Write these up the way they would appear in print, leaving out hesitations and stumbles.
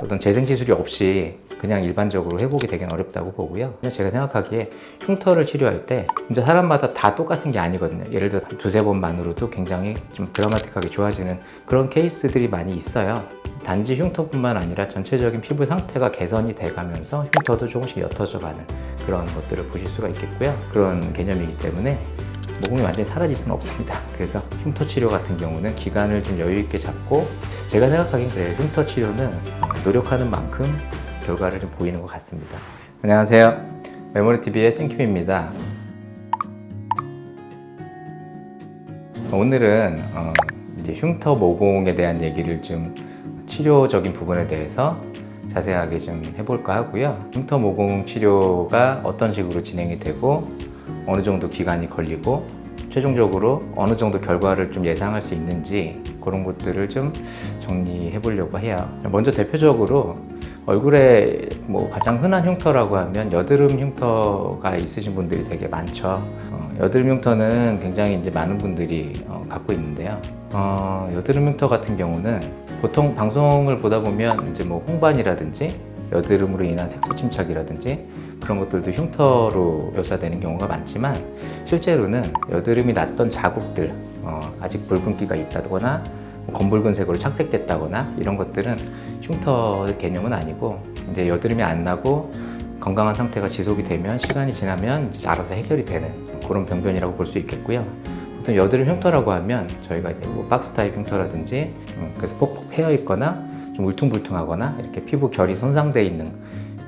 어떤 재생 시술이 없이 그냥 일반적으로 회복이 되긴 어렵다고 보고요. 그냥 제가 생각하기에 흉터를 치료할 때 진짜 사람마다 다 똑같은 게 아니거든요. 예를 들어 두세 번만으로도 굉장히 좀 드라마틱하게 좋아지는 그런 케이스들이 많이 있어요. 단지 흉터뿐만 아니라 전체적인 피부 상태가 개선이 돼가면서 흉터도 조금씩 옅어져 가는 그런 것들을 보실 수가 있겠고요. 그런 개념이기 때문에 모공이 완전히 사라질 수는 없습니다. 그래서 흉터 치료 같은 경우는 기간을 좀 여유 있게 잡고, 제가 생각하기엔 그래요. 흉터 치료는 노력하는 만큼 결과를 좀 보이는 것 같습니다. 안녕하세요. 메모리TV의 생킴입니다. 오늘은 이제 흉터 모공에 대한 얘기를 좀 치료적인 부분에 대해서 자세하게 좀 해볼까 하고요. 흉터 모공 치료가 어떤 식으로 진행이 되고 어느 정도 기간이 걸리고 최종적으로 어느 정도 결과를 좀 예상할 수 있는지 그런 것들을 좀 정리해 보려고 해요. 먼저 대표적으로 얼굴에 가장 흔한 흉터라고 하면 여드름 흉터가 있으신 분들이 되게 많죠. 여드름 흉터는 굉장히 이제 많은 분들이 갖고 있는데요. 여드름 흉터 같은 경우는 보통 방송을 보다 보면 이제 홍반이라든지 여드름으로 인한 색소 침착이라든지 그런 것들도 흉터로 묘사되는 경우가 많지만, 실제로는 여드름이 났던 자국들, 아직 붉은기가 있다거나 검붉은색으로 착색됐다거나 이런 것들은 흉터 개념은 아니고, 이제 여드름이 안 나고 건강한 상태가 지속이 되면 시간이 지나면 이제 알아서 해결이 되는 그런 병변이라고 볼 수 있겠고요. 보통 여드름 흉터라고 하면 저희가 이제 박스 타입 흉터라든지 그래서 폭폭 패여 있거나 좀 울퉁불퉁하거나 이렇게 피부 결이 손상되어 있는,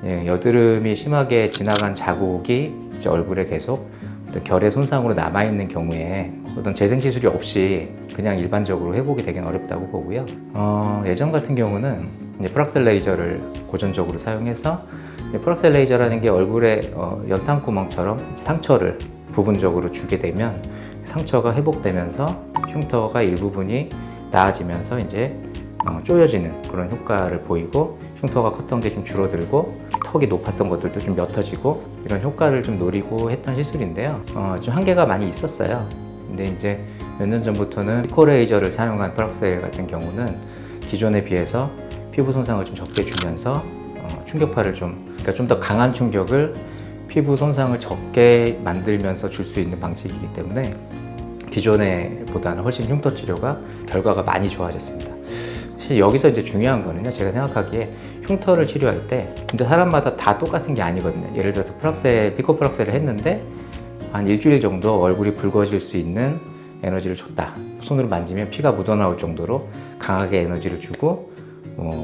여드름이 심하게 지나간 자국이 이제 얼굴에 계속 어떤 결의 손상으로 남아있는 경우에 어떤 재생 시술이 없이 그냥 일반적으로 회복이 되긴 어렵다고 보고요. 예전 같은 경우는 이제 프락셀 레이저를 고전적으로 사용해서, 프락셀 레이저라는 게 얼굴에 연탄구멍처럼 상처를 부분적으로 주게 되면 상처가 회복되면서 흉터가 일부분이 나아지면서 이제 쪼여지는 그런 효과를 보이고, 흉터가 컸던 게 좀 줄어들고 턱이 높았던 것들도 좀 옅어지고 이런 효과를 좀 노리고 했던 시술인데요. 좀 한계가 많이 있었어요. 근데 이제 몇 년 전부터는 피코레이저를 사용한 프락셀 같은 경우는 기존에 비해서 피부 손상을 좀 적게 주면서 충격파를 그러니까 좀 더 강한 충격을 피부 손상을 적게 만들면서 줄 수 있는 방식이기 때문에 기존에 보다는 훨씬 흉터 치료가 결과가 많이 좋아졌습니다. 사실 여기서 이제 중요한 거는요, 제가 생각하기에 흉터를 치료할 때 진짜 사람마다 다 똑같은 게 아니거든요. 예를 들어서 피코 프락셀을 했는데 한 일주일 정도 얼굴이 붉어질 수 있는 에너지를 줬다. 손으로 만지면 피가 묻어나올 정도로 강하게 에너지를 주고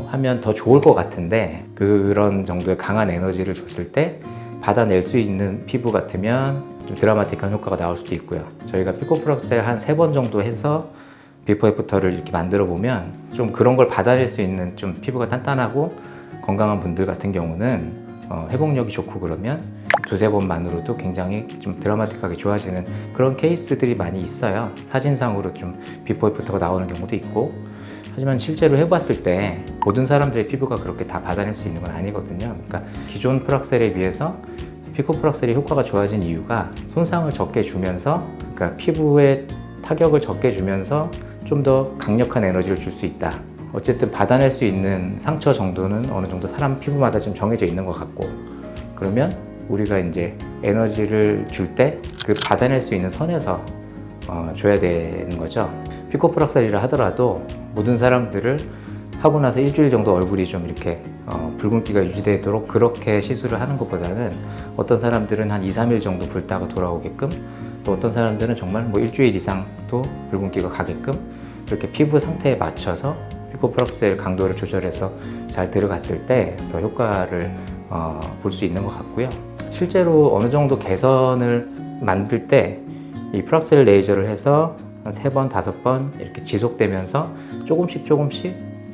하면 더 좋을 것 같은데, 그런 정도의 강한 에너지를 줬을 때 받아낼 수 있는 피부 같으면 좀 드라마틱한 효과가 나올 수도 있고요. 저희가 피코 프락셀 한 3번 정도 해서 비포 애프터를 이렇게 만들어 보면 좀 그런 걸 받아낼 수 있는 좀 피부가 단단하고 건강한 분들 같은 경우는 회복력이 좋고 그러면 두세 번만으로도 굉장히 좀 드라마틱하게 좋아지는 그런 케이스들이 많이 있어요. 사진상으로 좀 비포 애프터가 나오는 경우도 있고, 하지만 실제로 해봤을 때 모든 사람들의 피부가 그렇게 다 받아낼 수 있는 건 아니거든요. 그러니까 기존 프락셀에 비해서 피코 프락셀의 효과가 좋아진 이유가 손상을 적게 주면서, 그러니까 피부에 타격을 적게 주면서 좀 더 강력한 에너지를 줄 수 있다. 어쨌든 받아낼 수 있는 상처 정도는 어느 정도 사람 피부마다 좀 정해져 있는 것 같고, 그러면 우리가 이제 에너지를 줄 때 그 받아낼 수 있는 선에서 줘야 되는 거죠. 피코 프락셀이라 하더라도 모든 사람들을 하고 나서 일주일 정도 얼굴이 좀 이렇게 붉은기가 유지되도록 그렇게 시술을 하는 것보다는 어떤 사람들은 한 2, 3일 정도 붉다가 돌아오게끔, 또 어떤 사람들은 정말 일주일 이상도 붉은기가 가게끔 이렇게 피부 상태에 맞춰서 피코 프락셀 강도를 조절해서 잘 들어갔을 때 더 효과를 볼 수 있는 것 같고요. 실제로 어느 정도 개선을 만들 때 이 프락셀 레이저를 해서 한 3번, 5번 이렇게 지속되면서 조금씩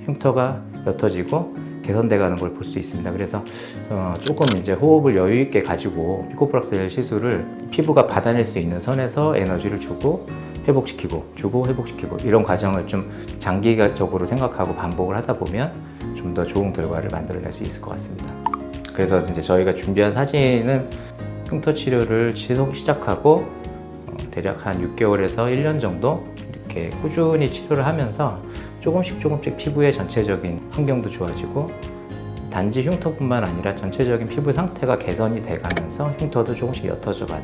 흉터가 옅어지고 개선돼 가는 걸 볼 수 있습니다. 그래서 조금 이제 호흡을 여유 있게 가지고 피코 프락셀 시술을 피부가 받아낼 수 있는 선에서 에너지를 주고 회복시키고 이런 과정을 좀 장기적으로 생각하고 반복을 하다 보면 좀 더 좋은 결과를 만들어낼 수 있을 것 같습니다. 그래서 이제 저희가 준비한 사진은 흉터 치료를 시작하고 대략 한 6개월에서 1년 정도 이렇게 꾸준히 치료를 하면서 조금씩 피부의 전체적인 환경도 좋아지고 단지 흉터뿐만 아니라 전체적인 피부 상태가 개선이 돼가면서 흉터도 조금씩 옅어져가는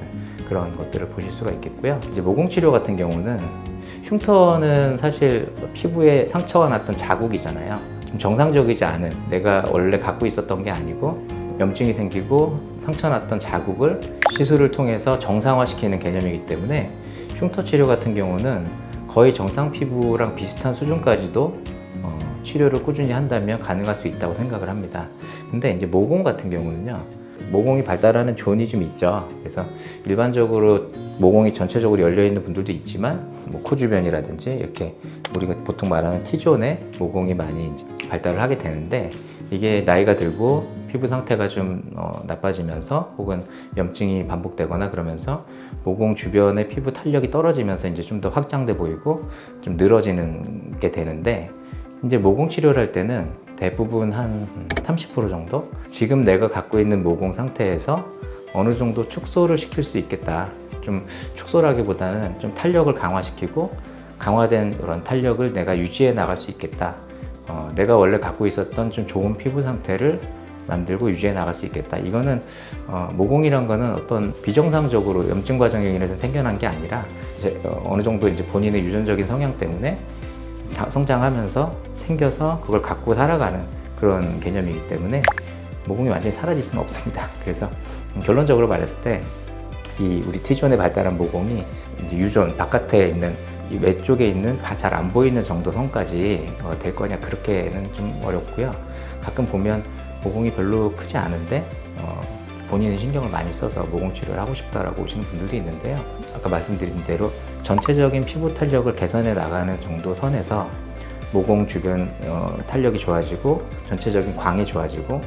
그런 것들을 보실 수가 있겠고요. 이제 모공 치료 같은 경우는 흉터는 사실 피부에 상처가 났던 자국이잖아요. 좀 정상적이지 않은, 내가 원래 갖고 있었던 게 아니고 염증이 생기고 상처 났던 자국을 시술을 통해서 정상화시키는 개념이기 때문에 흉터 치료 같은 경우는 거의 정상 피부랑 비슷한 수준까지도 치료를 꾸준히 한다면 가능할 수 있다고 생각을 합니다. 근데 이제 모공 같은 경우는요, 모공이 발달하는 존이 좀 있죠. 그래서 일반적으로 모공이 전체적으로 열려 있는 분들도 있지만 뭐 코 주변이라든지 이렇게 우리가 보통 말하는 T존에 모공이 많이 발달을 하게 되는데, 이게 나이가 들고 피부 상태가 좀 나빠지면서 혹은 염증이 반복되거나 그러면서 모공 주변의 피부 탄력이 떨어지면서 이제 좀 더 확장돼 보이고 좀 늘어지는 게 되는데, 이제 모공 치료를 할 때는 대부분 한 30% 정도? 지금 내가 갖고 있는 모공 상태에서 어느 정도 축소를 시킬 수 있겠다. 좀 축소라기보다는 좀 탄력을 강화시키고 강화된 그런 탄력을 내가 유지해 나갈 수 있겠다. 내가 원래 갖고 있었던 좀 좋은 피부 상태를 만들고 유지해 나갈 수 있겠다. 이거는 모공이란 거는 어떤 비정상적으로 염증 과정에 인해서 생겨난 게 아니라 이제 어느 정도 이제 본인의 유전적인 성향 때문에 성장하면서 생겨서 그걸 갖고 살아가는 그런 개념이기 때문에 모공이 완전히 사라질 수는 없습니다. 그래서 결론적으로 말했을 때 이 우리 T존에 발달한 모공이 이제 유존 바깥에 있는 이 외쪽에 있는 잘 안 보이는 정도 선까지 될 거냐, 그렇게는 좀 어렵고요. 가끔 보면 모공이 별로 크지 않은데 본인은 신경을 많이 써서 모공 치료를 하고 싶다라고 오시는 분들도 있는데요. 아까 말씀드린 대로 전체적인 피부 탄력을 개선해 나가는 정도 선에서 모공 주변 탄력이 좋아지고 전체적인 광이 좋아지고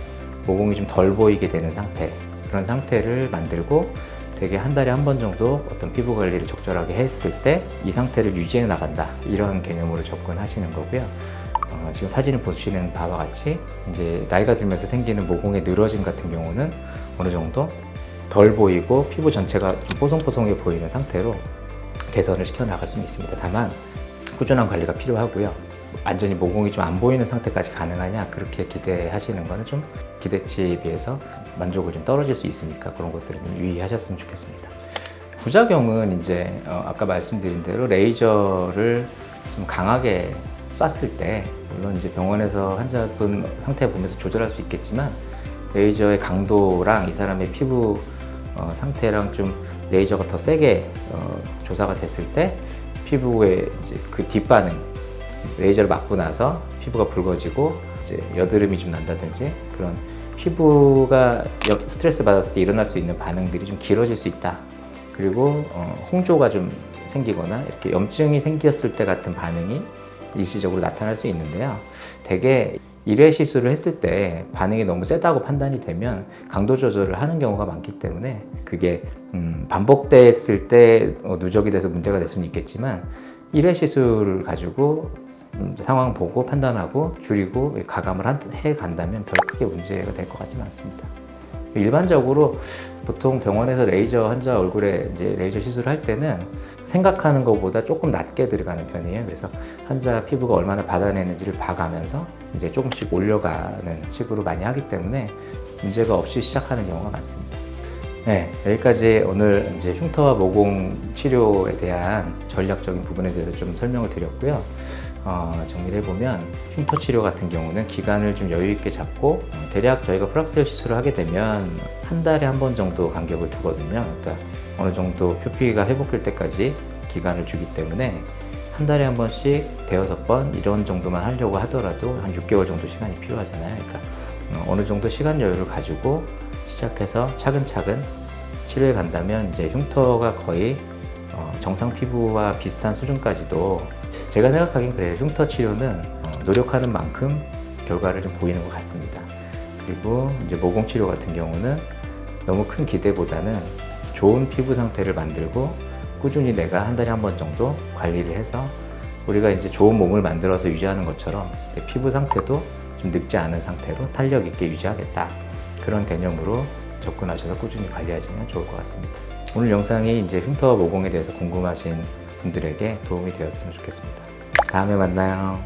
모공이 좀 덜 보이게 되는 상태, 그런 상태를 만들고 되게 한 달에 한 번 정도 어떤 피부 관리를 적절하게 했을 때 이 상태를 유지해 나간다, 이런 개념으로 접근하시는 거고요. 지금 사진을 보시는 바와 같이 이제 나이가 들면서 생기는 모공의 늘어짐 같은 경우는 어느 정도 덜 보이고 피부 전체가 좀 뽀송뽀송해 보이는 상태로 개선을 시켜 나갈 수는 있습니다. 다만 꾸준한 관리가 필요하고요. 완전히 모공이 좀 안 보이는 상태까지 가능하냐, 그렇게 기대하시는 거는 좀 기대치에 비해서 만족을 좀 떨어질 수 있으니까 그런 것들을 좀 유의하셨으면 좋겠습니다. 부작용은 이제 아까 말씀드린 대로 레이저를 좀 강하게 쐈을 때, 물론 이제 병원에서 환자분 상태 보면서 조절할 수 있겠지만 레이저의 강도랑 이 사람의 피부 상태랑 좀 레이저가 더 세게 조사가 됐을 때 피부의 이제 그 뒷반응, 레이저를 맞고 나서 피부가 붉어지고 이제 여드름이 좀 난다든지 그런 피부가 스트레스 받았을 때 일어날 수 있는 반응들이 좀 길어질 수 있다. 그리고 홍조가 좀 생기거나 이렇게 염증이 생겼을 때 같은 반응이 일시적으로 나타날 수 있는데요. 대개 1회 시술을 했을 때 반응이 너무 세다고 판단이 되면 강도 조절을 하는 경우가 많기 때문에 그게 반복됐을 때 누적이 돼서 문제가 될 수는 있겠지만 1회 시술을 가지고 상황 보고 판단하고 줄이고 가감을 해 간다면 별 크게 문제가 될 것 같지는 않습니다. 일반적으로 보통 병원에서 레이저 환자 얼굴에 이제 레이저 시술을 할 때는 생각하는 것보다 조금 낮게 들어가는 편이에요. 그래서 환자 피부가 얼마나 받아내는지를 봐가면서 이제 조금씩 올려가는 식으로 많이 하기 때문에 문제가 없이 시작하는 경우가 많습니다. 네, 여기까지 오늘 이제 흉터와 모공 치료에 대한 전략적인 부분에 대해서 좀 설명을 드렸고요. 정리를 해보면 흉터 치료 같은 경우는 기간을 좀 여유 있게 잡고 대략 저희가 프락셀 시술을 하게 되면 한 달에 한 번 정도 간격을 두거든요. 그러니까 어느 정도 표피가 회복될 때까지 기간을 주기 때문에 한 달에 한 번씩 대여섯 번 이런 정도만 하려고 하더라도 한 6개월 정도 시간이 필요하잖아요. 그러니까 어느 정도 시간 여유를 가지고 시작해서 차근차근 치료해 간다면 이제 흉터가 거의 정상 피부와 비슷한 수준까지도, 제가 생각하기엔 그래요. 흉터 치료는 노력하는 만큼 결과를 좀 보이는 것 같습니다. 그리고 이제 모공 치료 같은 경우는 너무 큰 기대보다는 좋은 피부 상태를 만들고 꾸준히 내가 한 달에 한 번 정도 관리를 해서 우리가 이제 좋은 몸을 만들어서 유지하는 것처럼 내 피부 상태도 좀 늙지 않은 상태로 탄력 있게 유지하겠다, 그런 개념으로 접근하셔서 꾸준히 관리하시면 좋을 것 같습니다. 오늘 영상이 이제 흉터와 모공에 대해서 궁금하신 분들에게 도움이 되었으면 좋겠습니다. 다음에 만나요.